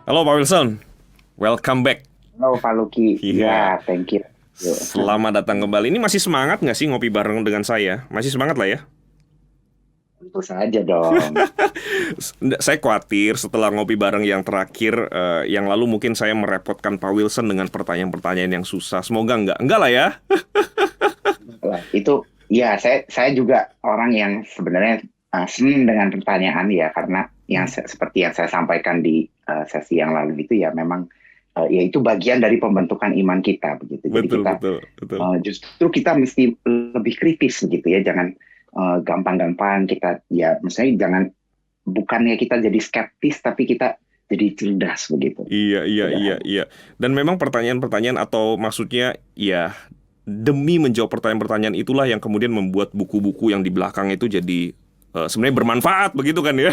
Halo Pak Wilson, welcome back. Halo Pak Luki, Iya, ya thank you. Yuk. selamat datang kembali. Ini masih semangat nggak sih ngopi bareng dengan saya? Masih semangat lah ya. Tentu saja dong. Saya khawatir setelah ngopi bareng yang terakhir, yang lalu mungkin saya merepotkan Pak Wilson dengan pertanyaan-pertanyaan yang susah. Semoga enggak lah ya. Lah, itu ya saya juga orang yang sebenarnya senang dengan pertanyaan ya karena seperti yang saya sampaikan di sesi yang lalu itu ya memang ya itu bagian dari pembentukan iman kita begitu. Jadi Betul, kita betul, betul. justru kita mesti lebih kritis begitu ya, jangan gampang-gampang kita ya, misalnya jangan, bukannya kita jadi skeptis tapi kita jadi cerdas begitu. Iya, iya, iya, Sederhana. iya. Dan memang pertanyaan-pertanyaan atau maksudnya ya demi menjawab pertanyaan-pertanyaan itulah yang kemudian membuat buku-buku yang di belakang itu jadi sebenarnya bermanfaat begitu kan ya.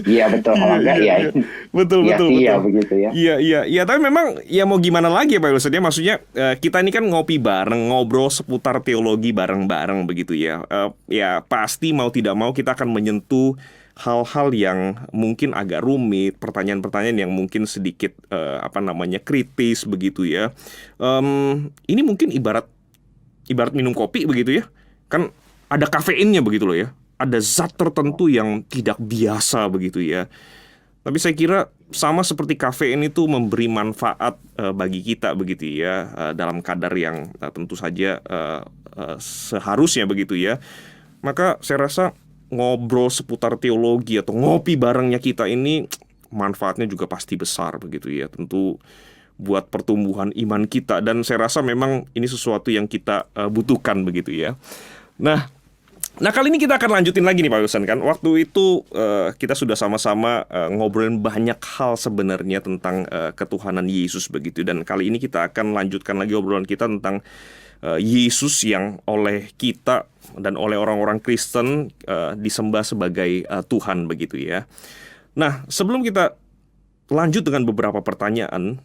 Iya betul, Iya, kalau enggak iya, ya iya. Betul, iya betul, sih ya betul. begitu ya. Iya, iya, iya. Tapi memang ya mau gimana lagi ya Pak Wilson ya. Maksudnya kita ini kan ngopi bareng, ngobrol seputar teologi bareng-bareng begitu ya. Ya pasti mau tidak mau kita akan menyentuh hal-hal yang mungkin agak rumit, pertanyaan-pertanyaan yang mungkin sedikit kritis begitu ya. Ini mungkin ibarat ibarat minum kopi begitu ya. Kan ada kafeinnya begitu loh ya. Ada zat tertentu yang tidak biasa begitu ya. Tapi saya kira sama seperti kafein itu memberi manfaat bagi kita begitu ya, dalam kadar yang tentu saja seharusnya begitu ya. Maka saya rasa ngobrol seputar teologi atau ngopi barengnya kita ini manfaatnya juga pasti besar begitu ya. Tentu buat pertumbuhan iman kita, dan saya rasa memang ini sesuatu yang kita butuhkan begitu ya. Nah, kali ini kita akan lanjutin lagi nih Pak Wilson kan. Waktu itu kita sudah sama-sama ngobrolin banyak hal sebenarnya tentang ketuhanan Yesus begitu. Dan kali ini kita akan lanjutkan lagi obrolan kita tentang Yesus yang oleh kita dan oleh orang-orang Kristen disembah sebagai Tuhan begitu ya. Nah, sebelum kita lanjut dengan beberapa pertanyaan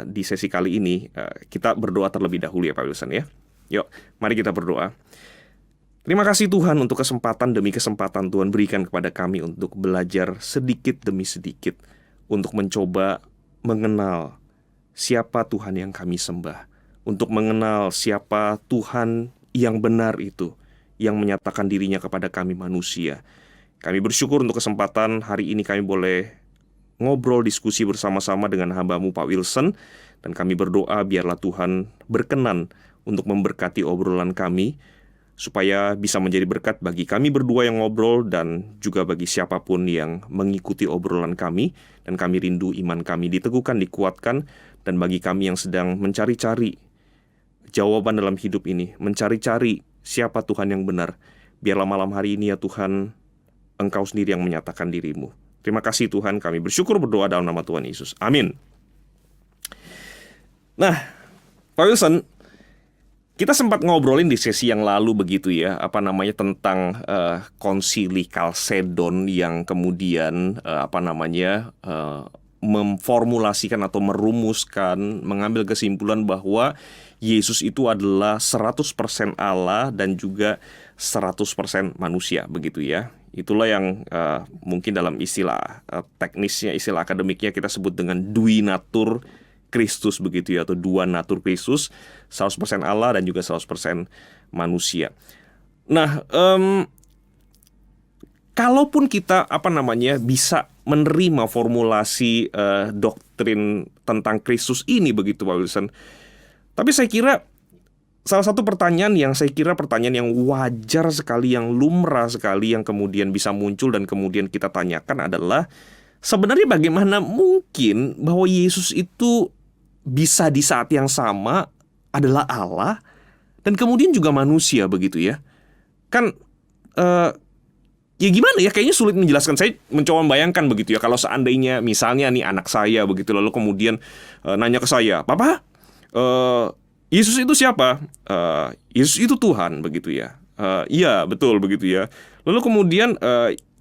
di sesi kali ini, kita berdoa terlebih dahulu ya Pak Wilson ya. Yuk, mari kita berdoa. Terima kasih Tuhan untuk kesempatan demi kesempatan Tuhan berikan kepada kami untuk belajar sedikit demi sedikit, untuk mencoba mengenal siapa Tuhan yang kami sembah, untuk mengenal siapa Tuhan yang benar itu, yang menyatakan dirinya kepada kami manusia. Kami bersyukur untuk kesempatan hari ini kami boleh ngobrol diskusi bersama-sama dengan hamba-Mu Pak Wilson, dan kami berdoa biarlah Tuhan berkenan untuk memberkati obrolan kami, supaya bisa menjadi berkat bagi kami berdua yang ngobrol dan juga bagi siapapun yang mengikuti obrolan kami. Dan kami rindu iman kami diteguhkan, dikuatkan. Dan bagi kami yang sedang mencari-cari jawaban dalam hidup ini, mencari-cari siapa Tuhan yang benar, biarlah malam hari ini ya Tuhan, Engkau sendiri yang menyatakan dirimu. Terima kasih Tuhan, kami bersyukur berdoa dalam nama Tuhan Yesus. Amin. Nah, Pak Wilson, kita sempat ngobrolin di sesi yang lalu begitu ya, tentang konsili Kalsedon yang kemudian memformulasikan atau merumuskan, mengambil kesimpulan bahwa Yesus itu adalah 100% Allah dan juga 100% manusia begitu ya. Itulah yang mungkin dalam istilah teknisnya, istilah akademiknya kita sebut dengan dui natur Kristus begitu ya, atau dua natur Kristus, 100% Allah dan juga 100% manusia. Nah, kalaupun kita bisa menerima formulasi doktrin tentang Kristus ini begitu Pak Wilson, tapi saya kira salah satu pertanyaan yang saya kira pertanyaan yang wajar sekali, yang lumrah sekali, yang kemudian bisa muncul dan kemudian kita tanyakan adalah, sebenarnya bagaimana mungkin bahwa Yesus itu bisa di saat yang sama adalah Allah dan kemudian juga manusia begitu ya? Kan ya gimana ya, kayaknya sulit menjelaskan. Saya mencoba membayangkan begitu ya, kalau seandainya misalnya nih anak saya begitu lalu kemudian nanya ke saya, "Papa, Yesus itu siapa?" Yesus itu Tuhan begitu ya. Iya betul begitu ya. Lalu kemudian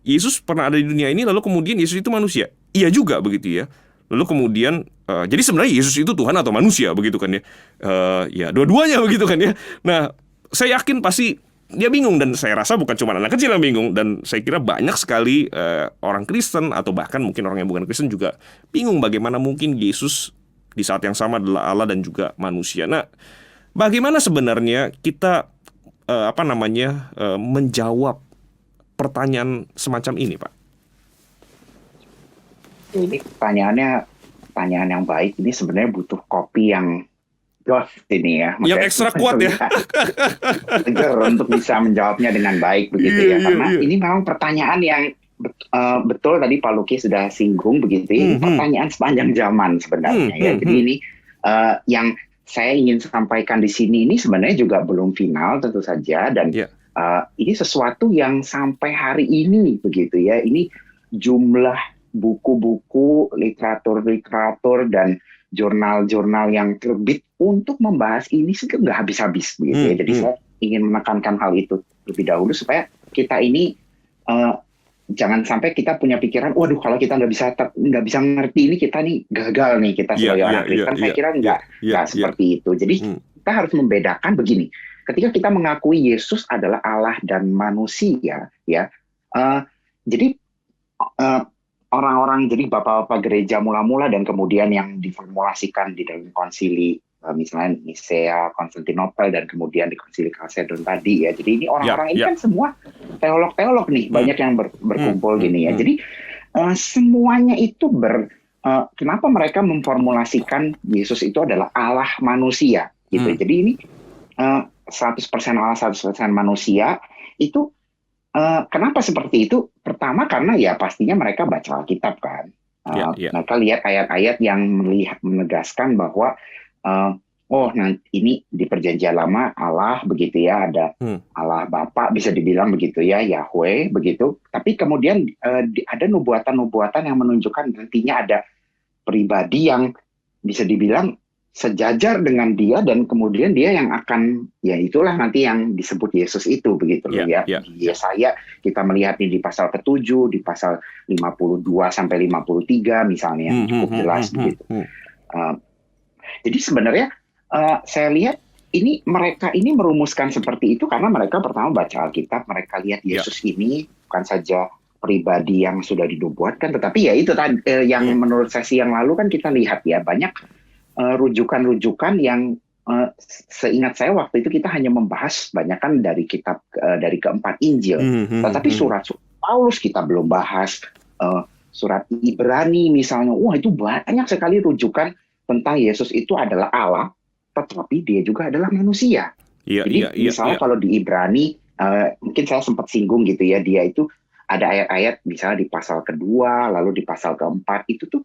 Yesus pernah ada di dunia ini, lalu kemudian Yesus itu manusia. Iya juga begitu ya. Lalu kemudian jadi sebenarnya Yesus itu Tuhan atau manusia begitu kan ya? Ya dua-duanya begitu kan ya. Nah, saya yakin pasti dia bingung, dan saya rasa bukan cuma anak kecil yang bingung, dan saya kira banyak sekali orang Kristen atau bahkan mungkin orang yang bukan Kristen juga bingung bagaimana mungkin Yesus di saat yang sama adalah Allah dan juga manusia. Nah, bagaimana sebenarnya kita menjawab pertanyaan semacam ini, Pak? Ini pertanyaan yang baik. Ini sebenarnya butuh kopi yang dos ini ya. Yang ekstra kuat ya. Seger untuk bisa menjawabnya dengan baik begitu ya. Karena ini memang pertanyaan yang betul tadi Pak Luki sudah singgung begitu ya. Ini pertanyaan sepanjang zaman sebenarnya ya. Jadi ini yang saya ingin sampaikan di sini ini sebenarnya juga belum final tentu saja, dan ini sesuatu yang sampai hari ini begitu ya. Ini jumlah buku-buku, literatur dan jurnal-jurnal yang terbit untuk membahas ini sih nggak habis-habis begitu ya. Jadi saya ingin menekankan hal itu lebih dahulu supaya kita ini jangan sampai kita punya pikiran, waduh kalau kita nggak bisa ngerti ini, kita nih gagal nih kita sebagai orang Kristen. Saya kira nggak seperti itu. Jadi kita harus membedakan begini. Ketika kita mengakui Yesus adalah Allah dan manusia, ya, jadi orang-orang, jadi bapak-bapak gereja mula-mula dan kemudian yang diformulasikan di dalam konsili misalnya Nisea, Konstantinopel, dan kemudian di konsili Chalcedon tadi ya. Jadi ini orang-orang ini kan semua teolog-teolog nih, banyak yang berkumpul gini ya. Jadi semuanya itu kenapa mereka memformulasikan Yesus itu adalah Allah manusia gitu. Jadi ini 100% Allah, 100% manusia itu. Kenapa seperti itu? Pertama karena ya pastinya mereka baca Alkitab kan. Mereka lihat ayat-ayat yang menegaskan bahwa nanti ini di Perjanjian Lama Allah begitu ya, ada Allah Bapa bisa dibilang begitu ya, Yahweh begitu. Tapi kemudian ada nubuatan-nubuatan yang menunjukkan nantinya ada pribadi yang bisa dibilang sejajar dengan dia, dan kemudian dia yang akan, ya itulah nanti yang disebut Yesus itu begitu ya. Di Yesaya kita melihat di pasal ke-7, di pasal 52 sampai 53 misalnya, yang cukup jelas begitu. Jadi sebenarnya saya lihat mereka ini merumuskan seperti itu karena mereka pertama baca Alkitab, mereka lihat Yesus ini bukan saja pribadi yang sudah dinubuatkan, tetapi ya itu tadi yang menurut sesi yang lalu kan kita lihat ya, banyak rujukan-rujukan yang seingat saya waktu itu kita hanya membahas banyak kan dari kitab dari keempat Injil, tetapi surat Paulus kita belum bahas, surat Ibrani misalnya, itu banyak sekali rujukan tentang Yesus itu adalah Allah, tetapi dia juga adalah manusia. Jadi misalnya kalau di Ibrani, mungkin saya sempat singgung gitu ya, dia itu ada ayat-ayat misalnya di pasal kedua, lalu di pasal keempat itu tuh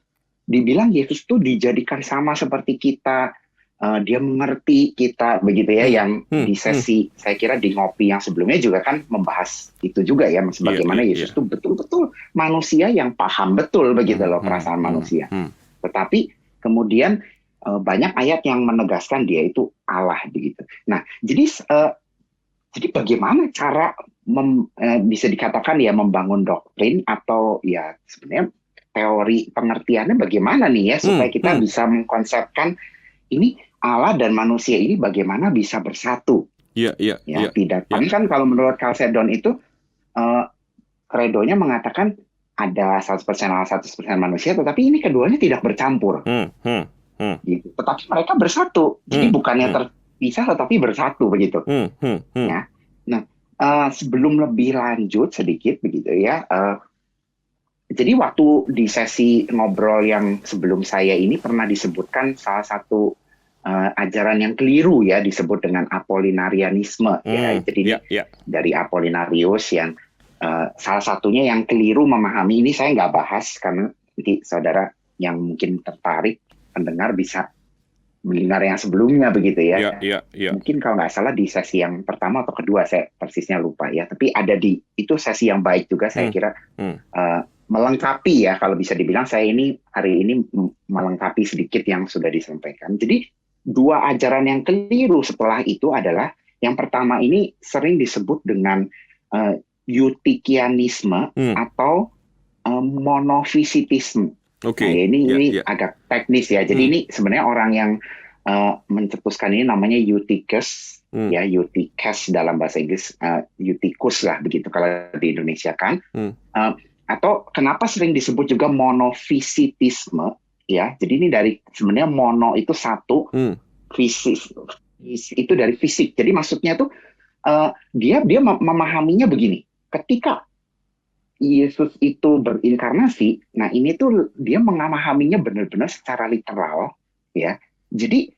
dibilang Yesus tuh dijadikan sama seperti kita, dia mengerti kita begitu ya. Yang di sesi saya kira di ngopi yang sebelumnya juga kan membahas itu juga ya, bagaimana Yesus tuh betul-betul manusia yang paham betul begitu loh perasaan manusia. Tetapi kemudian banyak ayat yang menegaskan dia itu Allah begitu. Nah, jadi bagaimana cara bisa dikatakan ya membangun doktrin atau ya sebenarnya teori pengertiannya bagaimana nih ya, supaya kita bisa mengkonsepkan ini Allah dan manusia ini bagaimana bisa bersatu. Tidak kan kalau menurut Chalcedon itu kredonya mengatakan ada 100% Allah, 100% manusia, tetapi ini keduanya tidak bercampur. Gitu. Tetapi mereka bersatu. Jadi bukannya terpisah tetapi bersatu begitu. Ya. Nah, sebelum lebih lanjut sedikit begitu ya, jadi waktu di sesi ngobrol yang sebelum saya ini pernah disebutkan salah satu ajaran yang keliru ya, disebut dengan Apollinarianisme. Ya. Jadi dari Apollinarius yang salah satunya yang keliru memahami ini, saya nggak bahas karena nanti saudara yang mungkin tertarik, pendengar bisa mendengar yang sebelumnya begitu ya. Mungkin kalau nggak salah di sesi yang pertama atau kedua, saya persisnya lupa ya. Tapi ada itu sesi yang baik juga saya kira. Melengkapi ya, kalau bisa dibilang saya ini hari ini melengkapi sedikit yang sudah disampaikan. Jadi dua ajaran yang keliru setelah itu adalah, yang pertama ini sering disebut dengan Eutychianisme atau monofisitisme. Nah, ini agak teknis ya. Jadi ini sebenarnya orang yang mencetuskan ini namanya Eutychus Hmm. ya Eutyches dalam bahasa Inggris, Eutychus lah begitu kalau di Indonesia kan. Hmm. Atau kenapa sering disebut juga monofisitisme, ya. Jadi ini dari sebenarnya mono itu satu, fisis itu dari fisik. Jadi maksudnya tuh dia memahaminya begini. Ketika Yesus itu berinkarnasi, nah ini tuh dia memahaminya benar-benar secara literal, ya. Jadi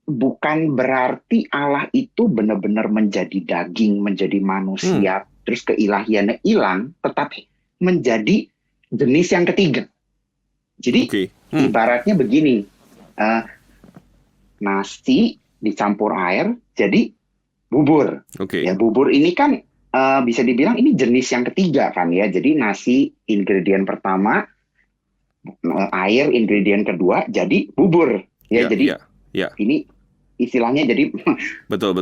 bukan berarti Allah itu benar-benar menjadi daging, menjadi manusia, terus keilahiannya hilang, tetapi menjadi jenis yang ketiga. Jadi ibaratnya begini, nasi dicampur air jadi bubur. Ya, bubur ini kan bisa dibilang ini jenis yang ketiga kan ya. Jadi nasi ingredient pertama, air ingredient kedua, jadi bubur. Ya, jadi ini istilahnya jadi betul.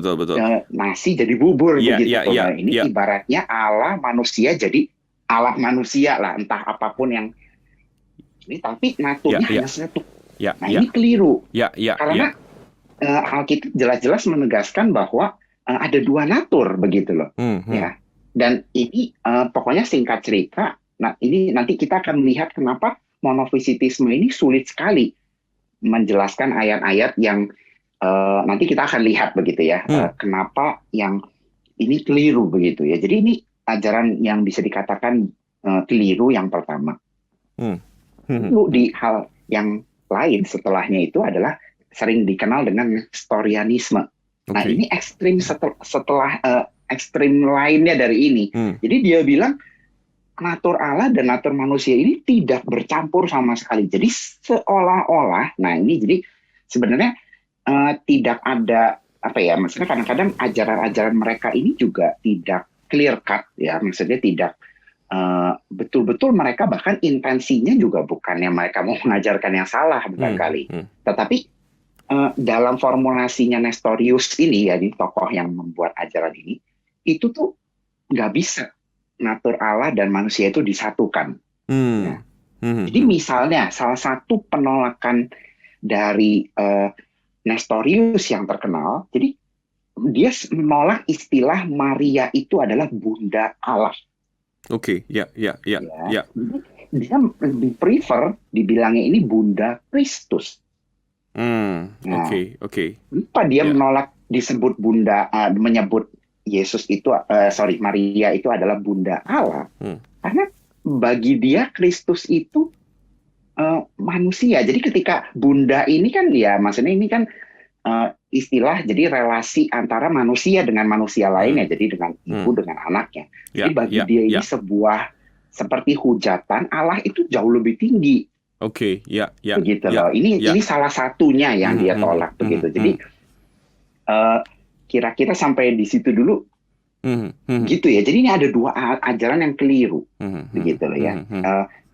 Nasi jadi bubur begitu. Nah, ini ibaratnya Allah manusia jadi Allah manusia lah, entah apapun yang ini, tapi naturnya hanya satu. Nah, ini keliru. Karena Alkitab jelas-jelas menegaskan bahwa ada dua natur begitu loh. Ya. Dan ini pokoknya singkat cerita, nah ini nanti kita akan melihat kenapa monofisitisme ini sulit sekali menjelaskan ayat-ayat yang nanti kita akan lihat begitu ya. Kenapa yang ini keliru begitu ya. Jadi ini ajaran yang bisa dikatakan keliru yang pertama. Lalu di hal yang lain setelahnya itu adalah sering dikenal dengan Nestorianisme. Nah ini ekstrim setelah ekstrim lainnya dari ini. Jadi dia bilang natur Allah dan natur manusia ini tidak bercampur sama sekali. Jadi seolah-olah, nah ini jadi sebenarnya tidak ada apa ya, maksudnya kadang-kadang ajaran-ajaran mereka ini juga tidak clear cut ya, maksudnya tidak betul-betul mereka bahkan intensinya juga bukannya mereka mau mengajarkan yang salah barangkali, tetapi dalam formulasinya Nestorius ini ya, di tokoh yang membuat ajaran ini, itu tuh nggak bisa natur Allah dan manusia itu disatukan. Jadi misalnya salah satu penolakan dari Nestorius yang terkenal, jadi dia menolak istilah Maria itu adalah Bunda Allah. Ya. Dia lebih prefer dibilangnya ini Bunda Kristus. Kenapa dia menolak disebut Bunda, menyebut Yesus itu, Maria itu adalah Bunda Allah? Karena bagi dia Kristus itu manusia. Jadi ketika Bunda ini kan ya, maksudnya ini kan istilah, jadi relasi antara manusia dengan manusia lainnya, jadi dengan ibu dengan anaknya. Jadi bagi dia ini sebuah seperti hujatan, Allah itu jauh lebih tinggi. Begitu loh. Ini salah satunya yang dia tolak begitu. Jadi kira-kira sampai di situ dulu. Gitu ya. Jadi ini ada dua ajaran yang keliru. Begitu loh ya.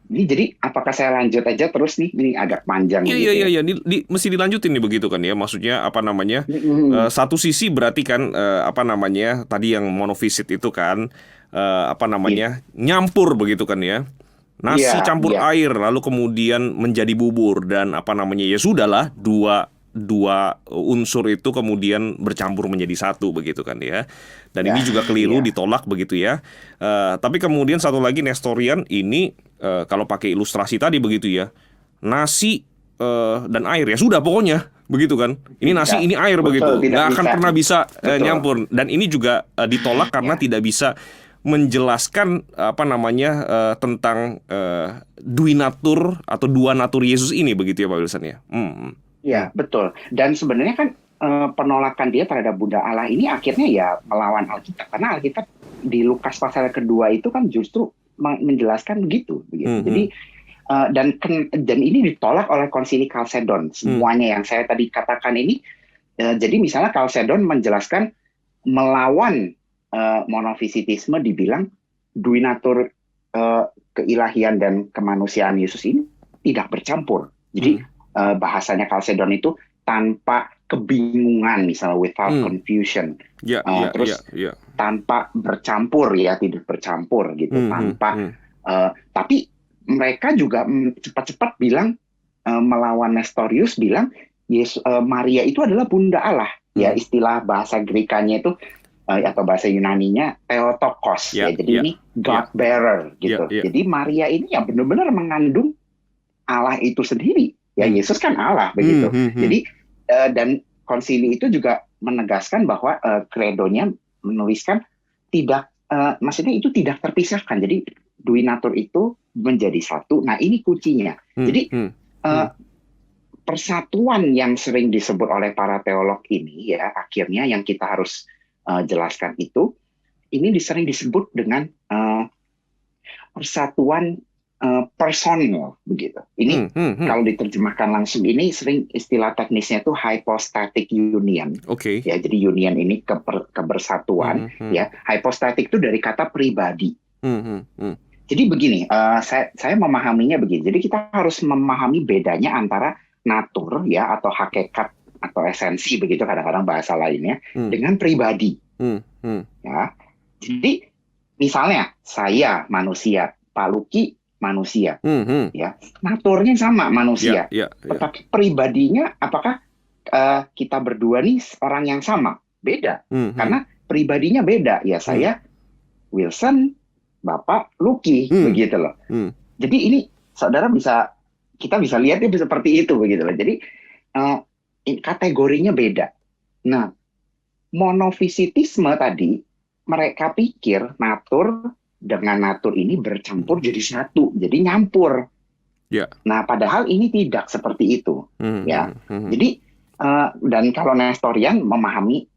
Ini jadi apakah saya lanjut aja terus nih? Ini agak panjang. Iya. Mesti dilanjutin nih begitu kan ya. Maksudnya apa namanya? Satu sisi berarti kan apa namanya? Tadi yang monofisit itu kan apa namanya? Nyampur begitu kan ya. Nasi campur air lalu kemudian menjadi bubur, dan apa namanya? Ya sudahlah, dua unsur itu kemudian bercampur menjadi satu begitu kan ya. Dan ini juga keliru, ditolak begitu ya. Tapi kemudian satu lagi Nestorian ini kalau pakai ilustrasi tadi begitu ya, nasi dan air ya sudah pokoknya begitu kan. Ini nasi, ini air begitu, nggak akan pernah bisa nyampur. Dan ini juga ditolak karena tidak bisa menjelaskan apa namanya tentang duinatur atau dua natur Yesus ini begitu ya Pak Wilson ya. Ya, betul. Dan sebenarnya kan penolakan dia terhadap Bunda Allah ini akhirnya ya melawan Alkitab. Karena Alkitab di Lukas pasal kedua itu kan justru menjelaskan begitu. Jadi dan ini ditolak oleh Konsili Kalsedon. Semuanya yang saya tadi katakan ini. Jadi misalnya Kalsedon menjelaskan melawan monofisitisme, dibilang duinatur keilahian dan kemanusiaan Yesus ini tidak bercampur. Jadi bahasanya Kalsedon itu tanpa kebingungan, misalnya without confusion, tanpa bercampur ya, tidak bercampur gitu, tanpa. Tapi mereka juga cepat-cepat bilang melawan Nestorius, bilang Maria itu adalah Bunda Allah. ya istilah bahasa Grekanya itu atau bahasa Yunaninya Theotokos ya. Jadi ini God bearer gitu. Jadi Maria ini ya benar-benar mengandung Allah itu sendiri. Ya Yesus kan Allah begitu. Jadi dan konsili itu juga menegaskan bahwa kredonya menuliskan tidak maksudnya itu tidak terpisahkan. Jadi dui natur itu menjadi satu. Nah, ini kuncinya. Jadi persatuan yang sering disebut oleh para teolog ini ya akhirnya yang kita harus jelaskan itu ini sering disebut dengan persatuan personal begitu. Ini kalau diterjemahkan langsung ini sering istilah teknisnya itu hypostatic union. Ya, jadi union ini kebersatuan ya. Hypostatic itu dari kata pribadi. Jadi begini, saya memahaminya begini. Jadi kita harus memahami bedanya antara natur ya atau hakikat atau esensi begitu kadang-kadang bahasa lainnya dengan pribadi. Ya. Jadi misalnya saya manusia, Pak Luki manusia, ya naturnya sama manusia, tetapi pribadinya apakah kita berdua nih orang yang sama? Beda, karena pribadinya beda. Ya saya Wilson, Bapak Luki, begitu loh. Jadi ini saudara kita bisa lihat itu seperti itu begitu loh. Jadi kategorinya beda. Nah, monofisitisme tadi mereka pikir natur dengan natur ini bercampur jadi satu, jadi nyampur. Nah, padahal ini tidak seperti itu, ya. Jadi dan kalau Nestorian memahami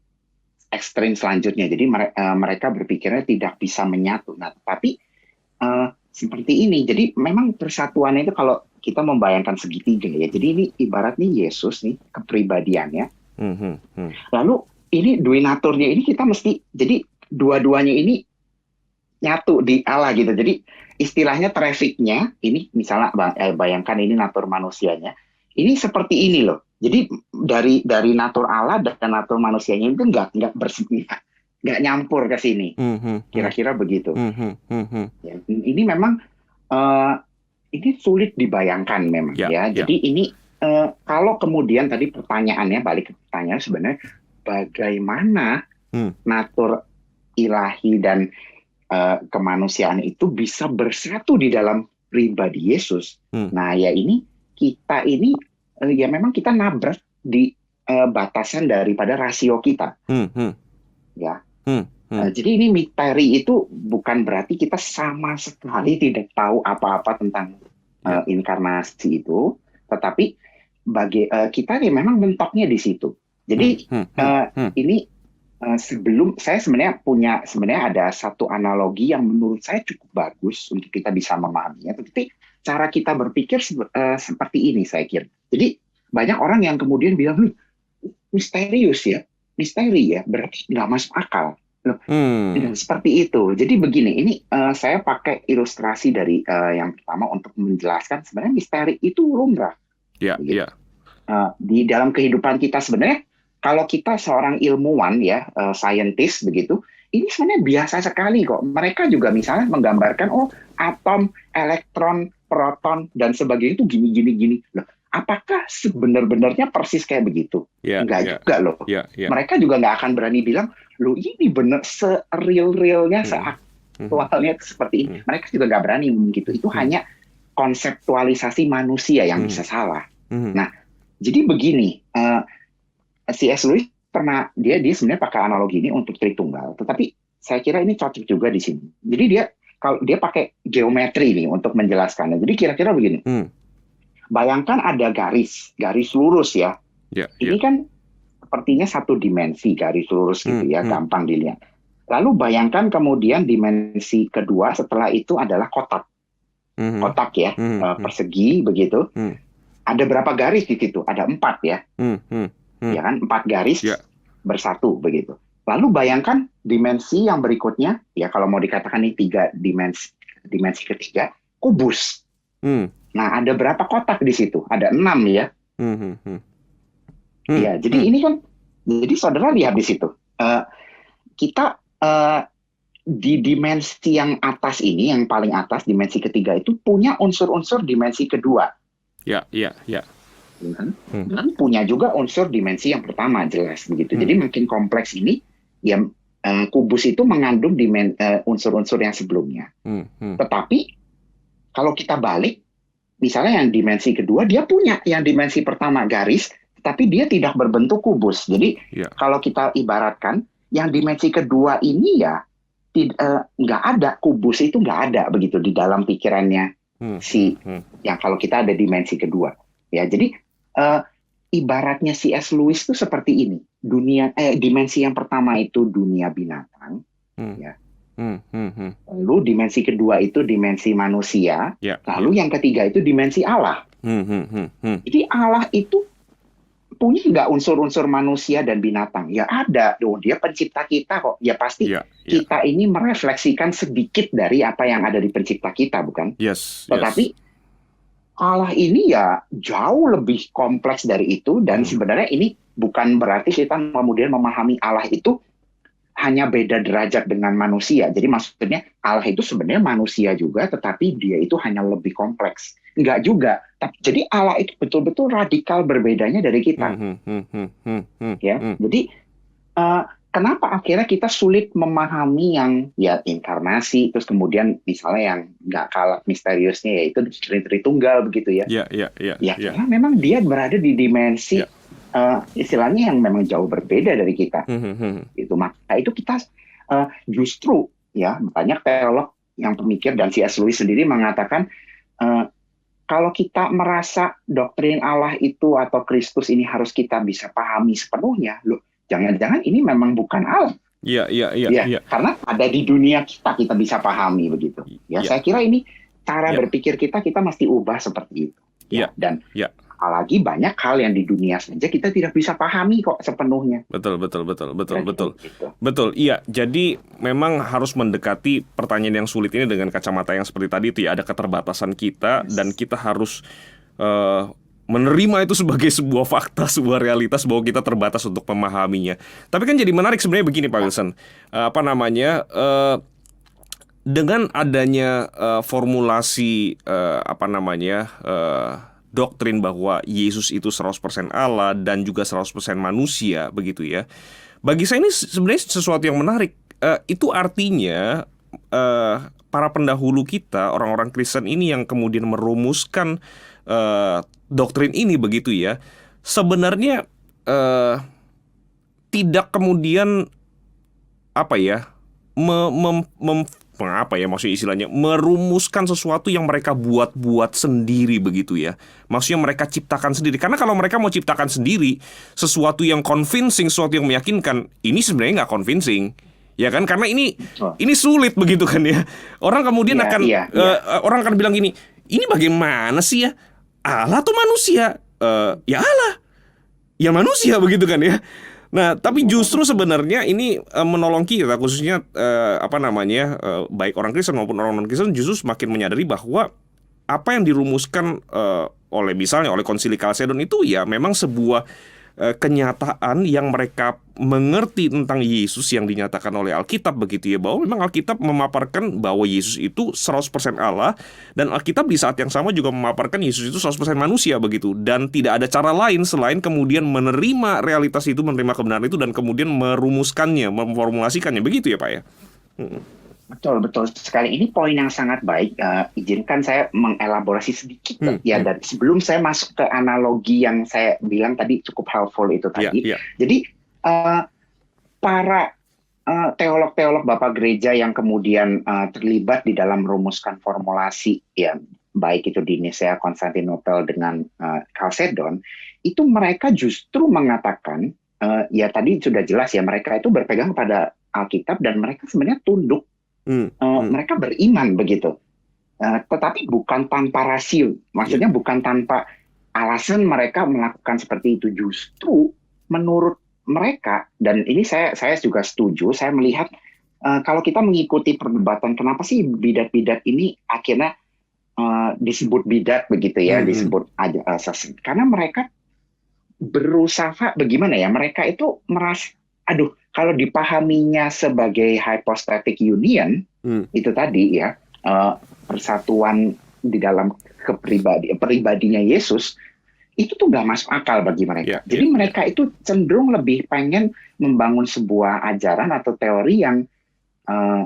ekstrim selanjutnya, jadi mereka berpikirnya tidak bisa menyatu. Nah, tapi seperti ini, jadi memang persatuannya itu kalau kita membayangkan segitiga ya. Jadi ini ibarat nih Yesus nih kepribadiannya. Lalu ini dui naturnya ini kita mesti jadi dua-duanya ini nyatu di Allah gitu. Jadi istilahnya trafficnya ini misalnya bayangkan ini natur manusianya. Ini seperti ini loh. Jadi dari natur Allah dan natur manusianya itu nggak nyampur ke sini. Kira-kira begitu. Ya, ini memang ini sulit dibayangkan memang ya. Jadi ini kalau kemudian tadi pertanyaannya balik ke pertanyaan sebenarnya bagaimana natur ilahi dan kemanusiaan itu bisa bersatu di dalam pribadi Yesus. Nah, ya ini kita ini ya memang kita nabrak di batasan daripada rasio kita. Ya. Jadi ini misteri itu bukan berarti kita sama sekali tidak tahu apa-apa tentang inkarnasi itu, tetapi kita ya memang mentoknya di situ. Jadi ini sebelum saya sebenarnya ada satu analogi yang menurut saya cukup bagus untuk kita bisa memahaminya. Tapi cara kita berpikir seperti ini saya kira. Jadi banyak orang yang kemudian bilang, misterius ya, misteri ya, berarti nggak masuk akal. Seperti itu. Jadi begini, ini saya pakai ilustrasi dari yang pertama untuk menjelaskan sebenarnya misteri itu lumrah. Di dalam kehidupan kita sebenarnya. Kalau kita seorang ilmuwan ya, scientist begitu, ini sebenarnya biasa sekali kok. Mereka juga misalnya menggambarkan atom, elektron, proton dan sebagainya itu gini. Loh, apakah sebenar-benarnya persis kayak begitu? Enggak juga loh. Mereka juga nggak akan berani bilang, loh ini benar se-real-realnya, se-aktualnya seperti ini. Mereka juga nggak berani begitu. Itu hanya konseptualisasi manusia yang bisa salah. Nah, jadi begini. C.S. Lewis pernah dia sebenarnya pakai analogi ini untuk Tritunggal, tetapi saya kira ini cocok juga di sini. Jadi kalau dia pakai geometri nih untuk menjelaskannya. Jadi kira-kira begini. Bayangkan ada garis lurus ya. Ini kan sepertinya satu dimensi garis lurus gitu ya, gampang dilihat. Lalu bayangkan kemudian dimensi kedua setelah itu adalah kotak. Kotak ya, persegi begitu. Ada berapa garis di situ? Ada 4 ya. Ya kan, 4 garis bersatu begitu. Lalu bayangkan dimensi yang berikutnya, ya kalau mau dikatakan ini 3 dimensi ketiga, kubus. Nah, ada berapa kotak di situ? Ada 6 ya. Ya, jadi ini kan, jadi saudara lihat di situ. Kita di dimensi yang atas ini, yang paling atas, dimensi ketiga itu punya unsur-unsur dimensi kedua. Dan punya juga unsur dimensi yang pertama jelas begitu. Jadi makin kompleks ini, ya kubus itu mengandung unsur-unsur yang sebelumnya. Tetapi kalau kita balik, misalnya yang dimensi kedua dia punya yang dimensi pertama garis, tapi dia tidak berbentuk kubus. Jadi kalau kita ibaratkan yang dimensi kedua ini ya nggak ada, kubus itu nggak ada begitu di dalam pikirannya yang kalau kita ada dimensi kedua. Ya, jadi ibaratnya C.S. Lewis itu seperti ini. Dimensi yang pertama itu dunia binatang, ya. Lalu dimensi kedua itu dimensi manusia, lalu yang ketiga itu dimensi Allah. Jadi Allah itu punya nggak unsur-unsur manusia dan binatang? Ya ada, dia pencipta kita kok. Ya pasti kita ini merefleksikan sedikit dari apa yang ada di pencipta kita, bukan? Tetapi Allah ini ya jauh lebih kompleks dari itu, dan sebenarnya ini bukan berarti kita kemudian memahami Allah itu hanya beda derajat dengan manusia. Jadi maksudnya Allah itu sebenarnya manusia juga, tetapi dia itu hanya lebih kompleks. Enggak juga. Jadi Allah itu betul-betul radikal berbedanya dari kita. Ya, jadi kenapa akhirnya kita sulit memahami yang ya inkarnasi, terus kemudian misalnya yang nggak kalah misteriusnya yaitu Tritunggal begitu ya. Karena memang dia berada di dimensi istilahnya yang memang jauh berbeda dari kita. Itu maka itu kita justru ya banyak teolog yang pemikir dan C.S. Lewis sendiri mengatakan kalau kita merasa doktrin Allah itu atau Kristus ini harus kita bisa pahami sepenuhnya, loh jangan-jangan ini memang bukan Allah. Karena ada di dunia kita bisa pahami begitu. Saya kira ini cara berpikir kita mesti ubah seperti itu. Dan apalagi banyak hal yang di dunia saja kita tidak bisa pahami kok sepenuhnya. Betul. Iya, jadi memang harus mendekati pertanyaan yang sulit ini dengan kacamata yang seperti tadi itu ya, ada keterbatasan kita dan kita harus menerima itu sebagai sebuah fakta, sebuah realitas bahwa kita terbatas untuk memahaminya. Tapi kan jadi menarik sebenarnya begini Pak Wilson, dengan adanya formulasi doktrin bahwa Yesus itu 100% Allah dan juga 100% manusia begitu ya. Bagi saya ini sebenarnya sesuatu yang menarik. Itu artinya para pendahulu kita, orang-orang Kristen ini yang kemudian merumuskan doktrin ini begitu ya, sebenarnya tidak kemudian maksudnya istilahnya merumuskan sesuatu yang mereka buat-buat sendiri begitu ya. Maksudnya mereka ciptakan sendiri. Karena kalau mereka mau ciptakan sendiri sesuatu yang convincing, sesuatu yang meyakinkan, ini sebenarnya nggak convincing. Ya kan, karena ini sulit begitu kan ya. Orang kemudian orang akan bilang gini, ini bagaimana sih ya? Allah atau manusia? Ya Allah, ya manusia begitu kan ya. Nah, tapi justru sebenarnya ini menolong kita, khususnya baik orang Kristen maupun orang non-Kristen, justru semakin menyadari bahwa apa yang dirumuskan oleh Konsili Kalsedon itu ya memang sebuah kenyataan yang mereka mengerti tentang Yesus yang dinyatakan oleh Alkitab begitu ya, bahwa memang Alkitab memaparkan bahwa Yesus itu 100% Allah, dan Alkitab di saat yang sama juga memaparkan Yesus itu 100% manusia begitu, dan tidak ada cara lain selain kemudian menerima realitas itu, menerima kebenaran itu, dan kemudian merumuskannya, memformulasikannya begitu ya Pak ya. Betul sekali. Ini poin yang sangat baik. Izinkan saya mengelaborasi sedikit dari sebelum saya masuk ke analogi yang saya bilang tadi cukup helpful itu tadi. Jadi para teolog-teolog Bapak Gereja yang kemudian terlibat di dalam merumuskan formulasi ya, baik itu di Nisea, Konstantinopel dengan Kalsedon, itu mereka justru mengatakan ya tadi sudah jelas ya, mereka itu berpegang pada Alkitab dan mereka sebenarnya tunduk. Mereka beriman begitu, tetapi bukan tanpa rasio, maksudnya bukan tanpa alasan mereka melakukan seperti itu. Justru menurut mereka, dan ini saya juga setuju, saya melihat kalau kita mengikuti perdebatan kenapa sih bidat-bidat ini akhirnya disebut bidat begitu ya, disebut aja karena mereka berusaha bagaimana ya, mereka itu merasa kalau dipahaminya sebagai hypostatic union, itu tadi ya, persatuan di dalam pribadinya Yesus, itu tuh nggak masuk akal bagi mereka. Ya, Jadi ya, ya. mereka itu cenderung lebih pengen membangun sebuah ajaran atau teori yang eh,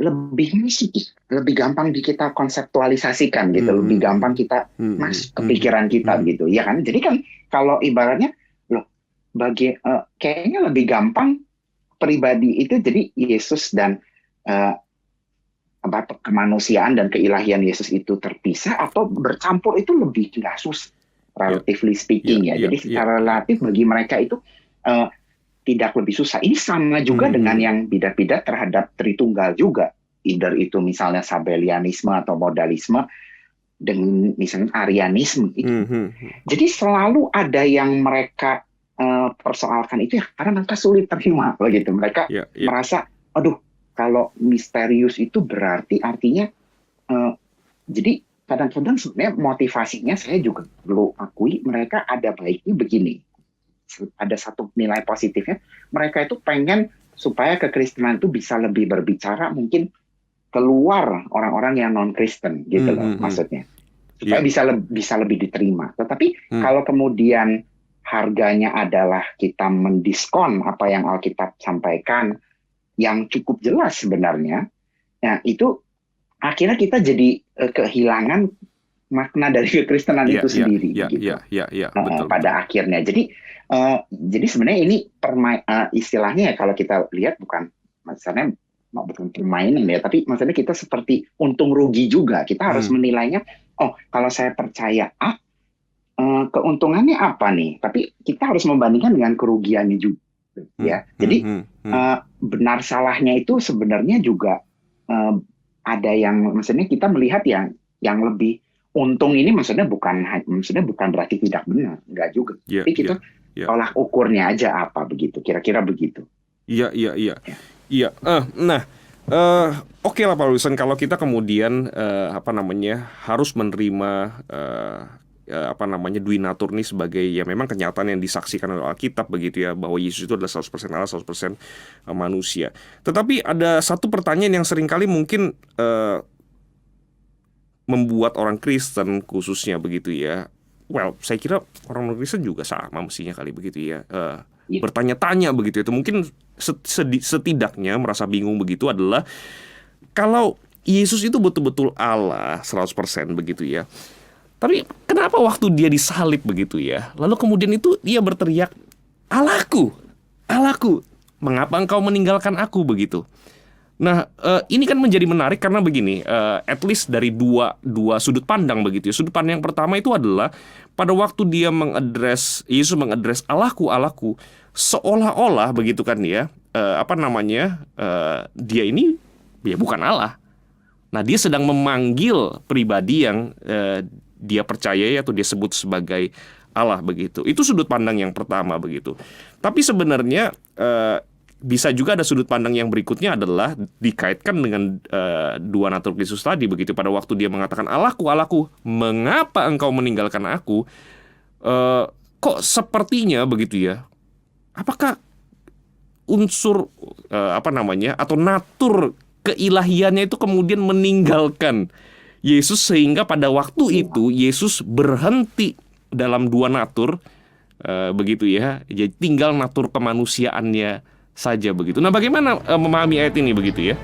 lebih masuk, lebih gampang di kita konseptualisasikan gitu, Hmm, lebih hmm, gampang kita hmm, hmm, masuk ke hmm, pikiran kita hmm. gitu, ya kan? Jadi kan kalau ibaratnya loh, kayaknya lebih gampang pribadi itu jadi Yesus dan eh, kemanusiaan dan keilahian Yesus itu terpisah atau bercampur itu lebih nggak susah, Ya, relatively ya, speaking ya. ya, Jadi ya, secara ya. relatif bagi mereka itu eh, tidak lebih susah. Ini sama juga Hmm, dengan hmm, yang bidat-bidat terhadap Tritunggal juga. Either itu misalnya Sabellianisme atau modalisme dengan misalnya Arianisme itu. hmm, hmm, hmm. Jadi selalu ada yang mereka persoalkan itu ya karena mereka sulit terima begitu. Mereka Ya, ya. merasa, aduh, kalau misterius itu berarti artinya eh, jadi kadang-kadang sebenarnya motivasinya saya juga perlu akui mereka ada baiknya begini. Ada satu nilai positifnya, mereka itu pengen supaya kekristenan itu bisa lebih berbicara mungkin keluar orang-orang yang non Kristen gitu Hmm, loh hmm, hmm. maksudnya, supaya Ya. bisa lebih diterima. Tetapi Hmm. kalau kemudian harganya adalah kita mendiskon apa yang Alkitab sampaikan yang cukup jelas sebenarnya, nah itu akhirnya kita jadi kehilangan makna dari kekristenan Ya, itu ya, sendiri ya, ya, gitu. ya, ya, betul, betul. Pada akhirnya. Jadi sebenarnya ini istilahnya ya kalau kita lihat misalnya bukan permainan ya, tapi maksudnya kita seperti untung rugi juga. Kita harus Hmm, menilainya, oh kalau saya percaya A, keuntungannya apa nih? Tapi kita harus membandingkan dengan kerugiannya juga. hmm, Ya, hmm, jadi hmm, hmm. benar salahnya itu sebenarnya juga eh, ada yang maksudnya kita melihat yang lebih untung ini maksudnya bukan berarti tidak benar, enggak juga. Ya, Tapi kita ya, ya. tolak ukurnya aja apa begitu, kira-kira begitu. Iya, iya, iya. Ya. Iya. Nah, oke lah Pak Wilson kalau kita kemudian apa namanya harus menerima apa namanya Dwi Natur ini sebagai ya memang kenyataan yang disaksikan oleh Alkitab begitu ya, bahwa Yesus itu adalah 100% Allah, 100% manusia. Tetapi ada satu pertanyaan yang seringkali mungkin membuat orang Kristen khususnya begitu ya. Well, saya kira orang non-Kristen juga sama mestinya kali begitu ya. Iya. Bertanya-tanya begitu itu mungkin setidaknya merasa bingung begitu adalah kalau Yesus itu betul-betul Allah 100% begitu ya. Tapi kenapa waktu dia disalib begitu ya, lalu kemudian itu dia berteriak, Allahku, Allahku, mengapa engkau meninggalkan aku begitu? Nah, ini kan menjadi menarik karena begini, at least dari dua sudut pandang begitu ya. Sudut pandang yang pertama itu adalah pada waktu dia Yesus mengadres Allahku, Allahku, seolah-olah begitu kan ya, apa namanya, dia ini ya bukan Allah. Nah, dia sedang memanggil pribadi yang dia percayai atau dia sebut sebagai Allah begitu. Itu sudut pandang yang pertama begitu. Tapi sebenarnya bisa juga ada sudut pandang yang berikutnya adalah dikaitkan dengan dua natur Kristus tadi begitu. Pada waktu dia mengatakan Allahku, Allahku, mengapa engkau meninggalkan aku? Kok sepertinya begitu ya? Apakah unsur apa namanya atau natur keilahiannya itu kemudian meninggalkan Yesus sehingga pada waktu itu Yesus berhenti dalam dua natur begitu ya. Jadi tinggal natur kemanusiaannya saja begitu. Nah, bagaimana memahami ayat ini begitu ya?